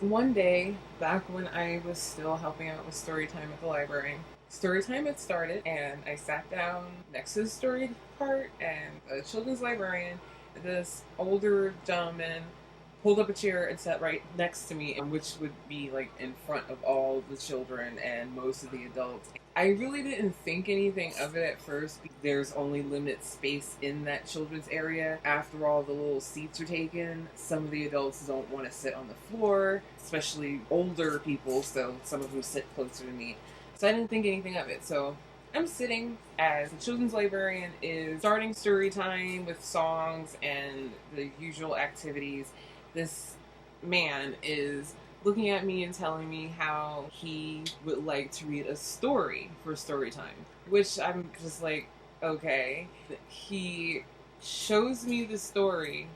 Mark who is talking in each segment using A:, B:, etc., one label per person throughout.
A: One day, back when I was still helping out with story time at the library, story time had started, and I sat down next to the story part, and the children's librarian, this older gentleman, pulled up a chair and sat right next to me, which would be like in front of all the children and most of the adults. I really didn't think anything of it at first because there's only limited space in that children's area. After all, the little seats are taken. Some of the adults don't want to sit on the floor, especially older people, so some of them sit closer to me. So I didn't think anything of it. So I'm sitting as the children's librarian is starting story time with songs and the usual activities. This man is looking at me and telling me how he would like to read a story for story time, which I'm just like, okay. He shows me the story,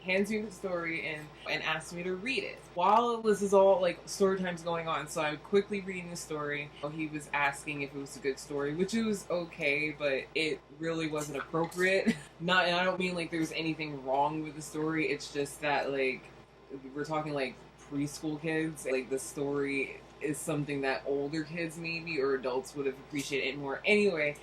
A: hands me the story, and asks me to read it. While this is all like story time's going on, so I'm quickly reading the story. He was asking if it was a good story, which it was okay, but it really wasn't appropriate. Not, and I don't mean like there's anything wrong with the story. It's just that like we're talking like preschool kids. Like the story is something that older kids maybe or adults would have appreciated more. Anyway,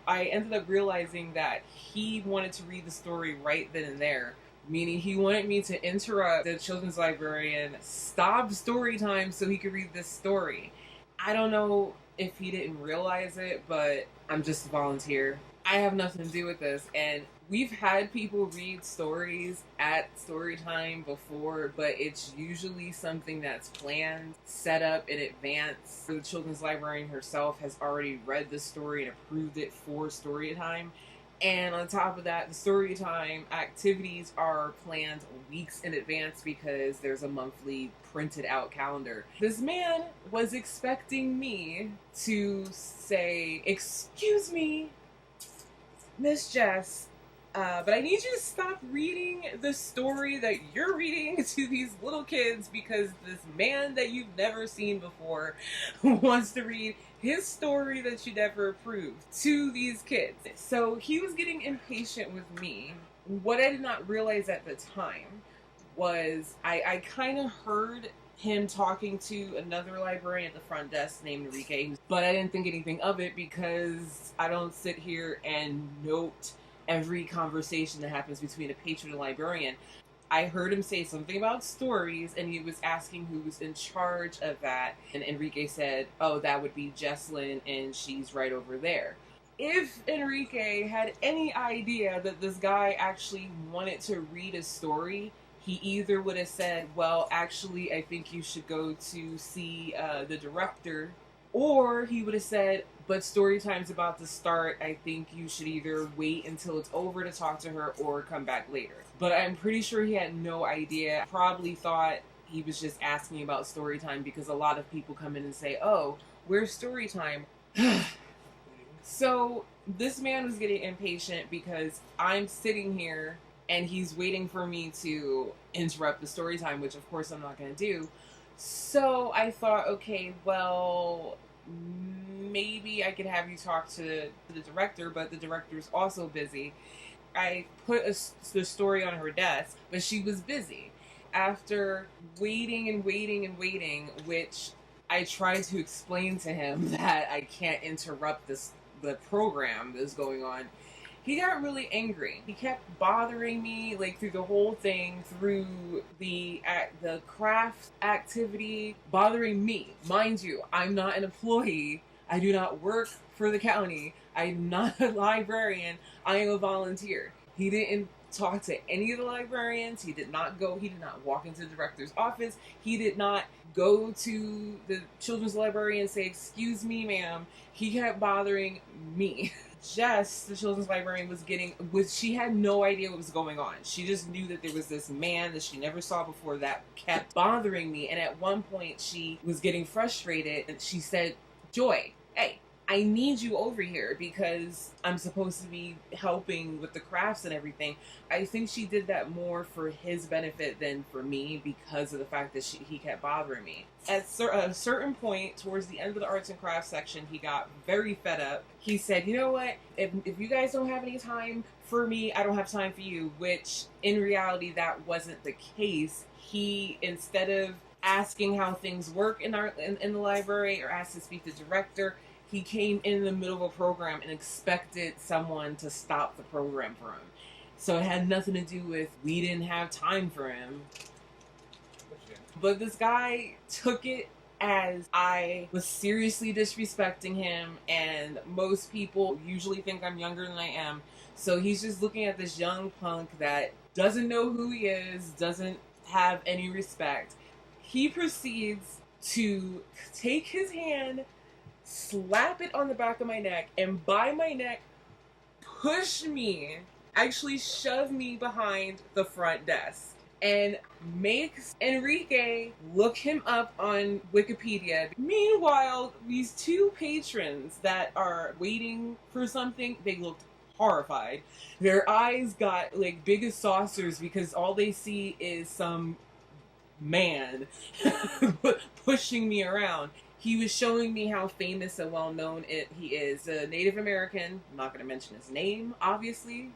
A: I ended up realizing that he wanted to read the story right then and there, meaning he wanted me to interrupt the children's librarian, stop story time so he could read this story. I don't know if he didn't realize it, but I'm just a volunteer. I have nothing to do with this, and we've had people read stories at story time before, but it's usually something that's planned, set up in advance. The children's librarian herself has already read the story and approved it for story time. And on top of that, the story time activities are planned weeks in advance because there's a monthly printed out calendar. This man was expecting me to say, "Excuse me, Miss Jess, but I need you to stop reading the story that you're reading to these little kids because this man that you've never seen before wants to read his story that you never approved to these kids." So he was getting impatient with me. What I did not realize at the time was I kind of heard him talking to another librarian at the front desk named Enrique, but I didn't think anything of it because I don't sit here and note every conversation that happens between a patron and librarian. I heard him say something about stories, and he was asking who was in charge of that, and Enrique said, "Oh, that would be Jesslyn, and she's right over there." If Enrique had any idea that this guy actually wanted to read a story, he either would have said, "Well, actually, I think you should go to see the director," or he would have said, "But story time's about to start. I think you should either wait until it's over to talk to her or come back later." But I'm pretty sure he had no idea. Probably thought he was just asking about story time because a lot of people come in and say, "Oh, where's story time?" So this man was getting impatient because I'm sitting here and he's waiting for me to interrupt the story time, which of course I'm not going to do. So I thought, okay, well, maybe I could have you talk to the director, but the director's also busy. I put the story on her desk, but she was busy. After waiting and waiting and waiting, which I tried to explain to him that I can't interrupt the program that's going on, he got really angry. He kept bothering me like through the whole thing, through the craft activity, bothering me. Mind you, I'm not an employee. I do not work for the county. I'm not a librarian. I am a volunteer. He didn't talk to any of the librarians. He did not walk into the director's office. He did not go to the children's library and say, "Excuse me, ma'am." He kept bothering me. Jess, the children's librarian, she had no idea what was going on. She just knew that there was this man that she never saw before that kept bothering me. And at one point she was getting frustrated and she said, "Joy, hey, I need you over here because I'm supposed to be helping with the crafts and everything." I think she did that more for his benefit than for me because of the fact that he kept bothering me. At a certain point, towards the end of the arts and crafts section, he got very fed up. He said, "You know what? If you guys don't have any time for me, I don't have time for you," which in reality, that wasn't the case. He, instead of asking how things work in the library or asked to speak to the director. He came in the middle of a program and expected someone to stop the program for him. So it had nothing to do with we didn't have time for him. But this guy took it as I was seriously disrespecting him, and most people usually think I'm younger than I am. So he's just looking at this young punk that doesn't know who he is, doesn't have any respect. He proceeds to take his hand, slap it on the back of my neck, and by my neck, push me, actually shove me behind the front desk, and makes Enrique look him up on Wikipedia. Meanwhile, these two patrons that are waiting for something, they looked horrified. Their eyes got like big as saucers because all they see is some man pushing me around. He was showing me how famous and well known he is. A Native American. I'm not going to mention his name, obviously.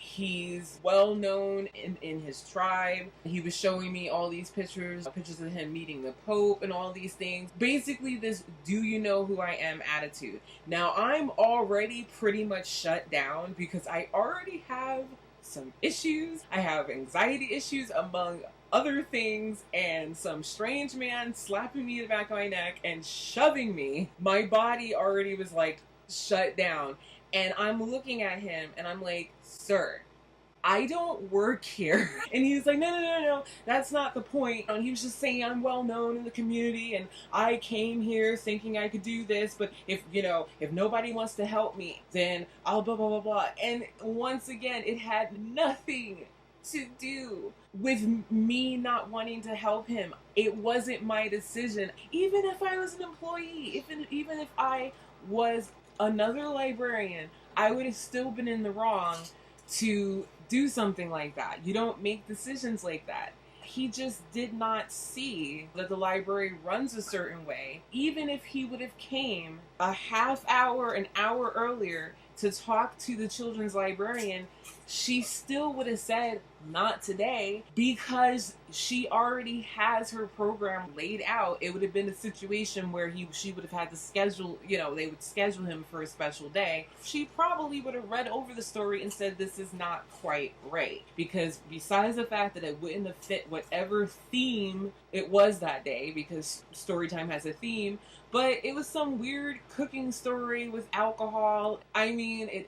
A: He's well known in his tribe. He was showing me all these pictures of him meeting the Pope and all these things. Basically this do you know who I am attitude. Now I'm already pretty much shut down because I already have some issues. I have anxiety issues among other things, and some strange man slapping me in the back of my neck and shoving me. My body already was like shut down. And I'm looking at him and I'm like, sir, I don't work here. And he was like, no, that's not the point. And he was just saying I'm well known in the community and I came here thinking I could do this, but if nobody wants to help me, then I'll blah, blah, blah, blah. And once again, it had nothing to do with me not wanting to help him. It wasn't my decision. Even if I was an employee, even if I was another librarian, I would have still been in the wrong to do something like that. You don't make decisions like that. He just did not see that the library runs a certain way. Even if he would have came a half hour, an hour earlier to talk to the children's librarian, she still would have said, not today, because she already has her program laid out. It would have been a situation where she would have had to schedule, they would schedule him for a special day. She probably would have read over the story and said, this is not quite right. Because besides the fact that it wouldn't have fit whatever theme it was that day, because story time has a theme, but it was some weird cooking story with alcohol. I mean,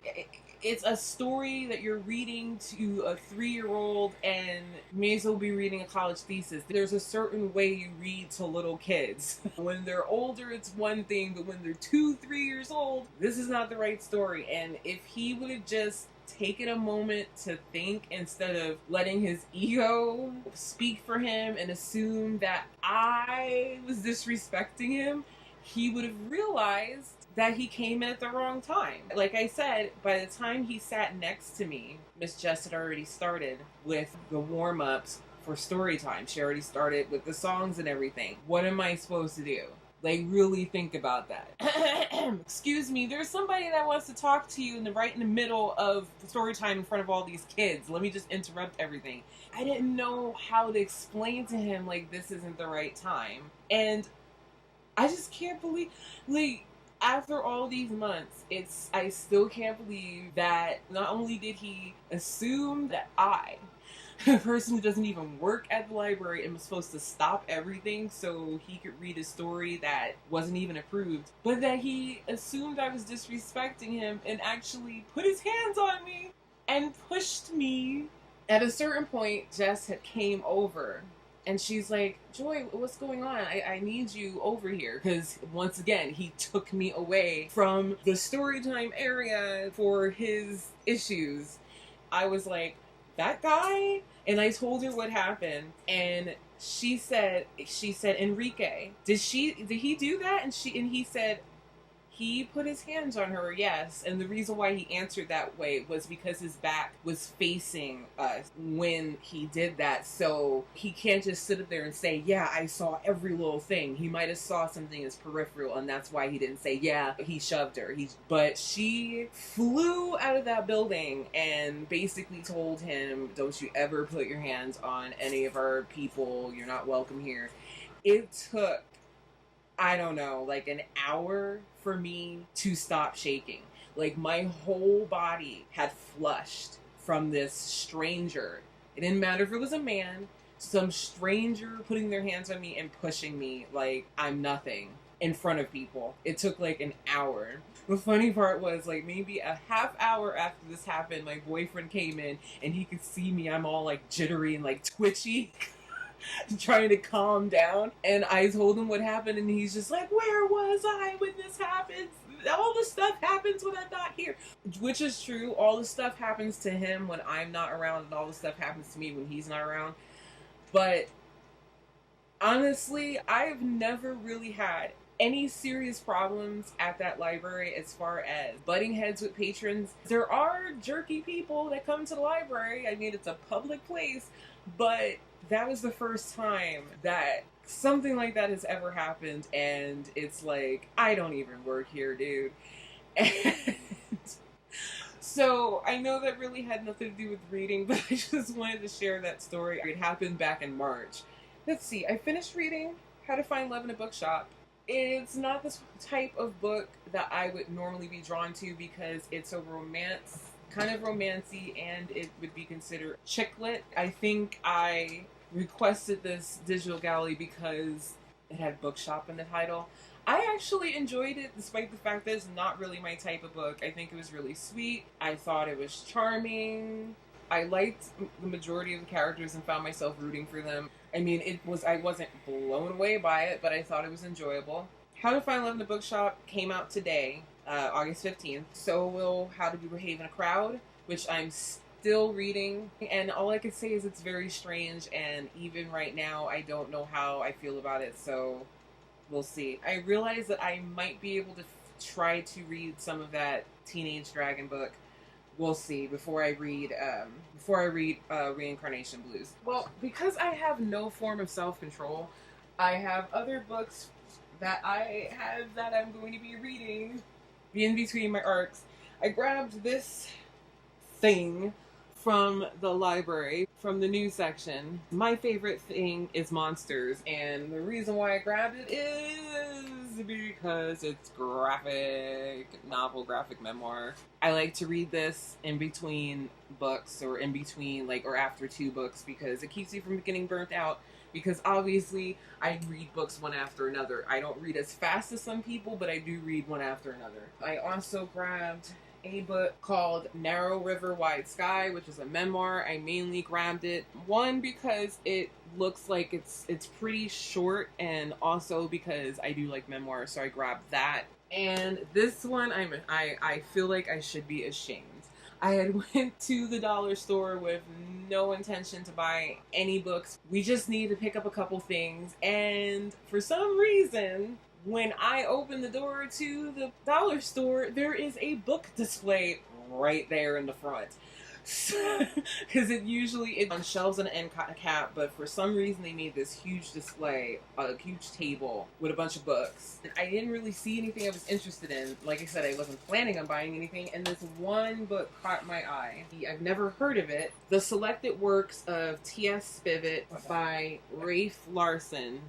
A: it's a story that you're reading to a 3-year-old and may as well be reading a college thesis. There's a certain way you read to little kids. When they're older, it's one thing, but when they're 2-3 years old, this is not the right story. And if he would have just taken a moment to think instead of letting his ego speak for him and assume that I was disrespecting him, he would have realized that he came in at the wrong time. Like I said, by the time he sat next to me, Miss Jess had already started with the warm-ups for story time. She already started with the songs and everything. What am I supposed to do? Like, really think about that. Excuse me, there's somebody that wants to talk to you right in the middle of story time in front of all these kids. Let me just interrupt everything. I didn't know how to explain to him, like, this isn't the right time. And I just can't believe, like, after all these months, I still can't believe that not only did he assume that I, a person who doesn't even work at the library and was supposed to stop everything so he could read a story that wasn't even approved, but that he assumed I was disrespecting him and actually put his hands on me and pushed me. At a certain point, Jess had came over. And she's like, Joy, what's going on? I need you over here. Because once again, he took me away from the storytime area for his issues. I was like, that guy? And I told her what happened. And she said, Enrique, did he do that? And he said, he put his hands on her, yes. And the reason why he answered that way was because his back was facing us when he did that. So he can't just sit up there and say, yeah, I saw every little thing. He might have saw something as peripheral, and that's why he didn't say, yeah, he shoved her. But she flew out of that building and basically told him, don't you ever put your hands on any of our people. You're not welcome here. It took, I don't know, like an hour for me to stop shaking. Like my whole body had flushed from this stranger. It didn't matter if it was a man, some stranger putting their hands on me and pushing me like I'm nothing in front of people. It took like an hour. The funny part was, like, maybe a half hour after this happened, my boyfriend came in and he could see me. I'm all like jittery and like twitchy. Trying to calm down, and I told him what happened, and he's just like, where was I when this happened? All the stuff happens when I'm not here, which is true. All the stuff happens to him when I'm not around, and all the stuff happens to me when he's not around. But honestly, I've never really had any serious problems at that library as far as butting heads with patrons. There are jerky people that come to the library. I mean, it's a public place, but that was the first time that something like that has ever happened, and it's like, I don't even work here, dude. And so I know that really had nothing to do with reading, but I just wanted to share that story. It happened back in March. Let's see, I finished reading How to Find Love in a Bookshop. It's not the type of book that I would normally be drawn to because it's a romance, kind of romancy, and it would be considered chick lit. I think I requested this digital gallery because it had bookshop in the title. I actually enjoyed it despite the fact that it's not really my type of book. I think it was really sweet. I thought it was charming. I liked the majority of the characters and found myself rooting for them. I mean, I wasn't blown away by it, but I thought it was enjoyable. How to Find Love in a Bookshop came out today, August 15th. So will How to Behave in a Crowd, which I'm still reading. And all I can say is it's very strange, and even right now, I don't know how I feel about it, so we'll see. I realize that I might be able to try to read some of that Teenage Dragon book. We'll see before I read Reincarnation Blues. Well, because I have no form of self-control, I have other books that I'm going to be reading in between my arcs. I grabbed this thing from the library, from the news section. My favorite thing is monsters, and the reason why I grabbed it is because it's graphic novel, graphic memoir. I like to read this in between books, or in between, like, or after two books, because it keeps you from getting burnt out. Because obviously I read books one after another. I don't read as fast as some people, but I do read one after another. I also grabbed a book called Narrow River Wide Sky, which is a memoir. I mainly grabbed it, one, because it looks like it's pretty short, and also because I do like memoirs, so I grabbed that. And this one, I feel like I should be ashamed. I had went to the dollar store with no intention to buy any books. We just needed to pick up a couple things, and for some reason, when I opened the door to the dollar store, there is a book display right there in the front. Because it usually is on shelves and an end cap, but for some reason they made this huge display, a huge table with a bunch of books. And I didn't really see anything I was interested in. Like I said, I wasn't planning on buying anything, and this one book caught my eye. I've never heard of it. The Selected Works of T.S. Spivet by Rafe Larson.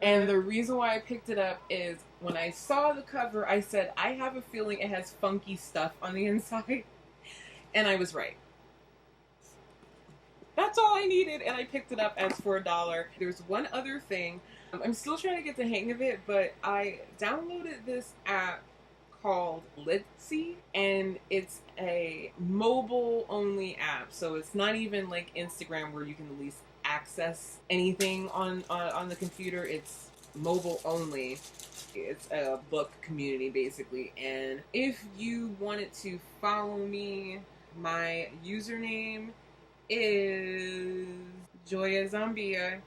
A: And the reason why I picked it up is when I saw the cover, I said, I have a feeling it has funky stuff on the inside. And I was right. That's all I needed, and I picked it up for $1. There's one other thing. I'm still trying to get the hang of it, but I downloaded this app called Litzy, and it's a mobile-only app. So it's not even like Instagram where you can at least access anything on the computer. It's mobile only. It's a book community basically, and if you wanted to follow me, my username is Joya Zambia,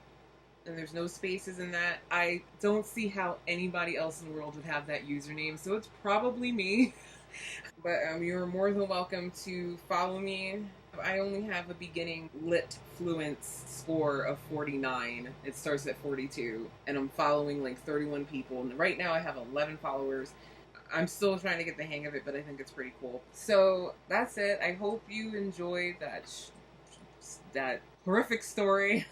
A: and there's no spaces in that. I don't see how anybody else in the world would have that username, so it's probably me. But you're more than welcome to follow me. I only have a beginning lit fluence score of 49. It starts at 42, and I'm following like 31 people. And right now I have 11 followers. I'm still trying to get the hang of it, but I think it's pretty cool. So that's it. I hope you enjoyed that horrific story.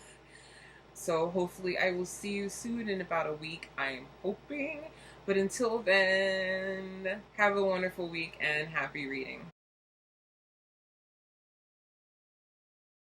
A: So hopefully I will see you soon in about a week, I'm hoping. But until then, have a wonderful week and happy reading.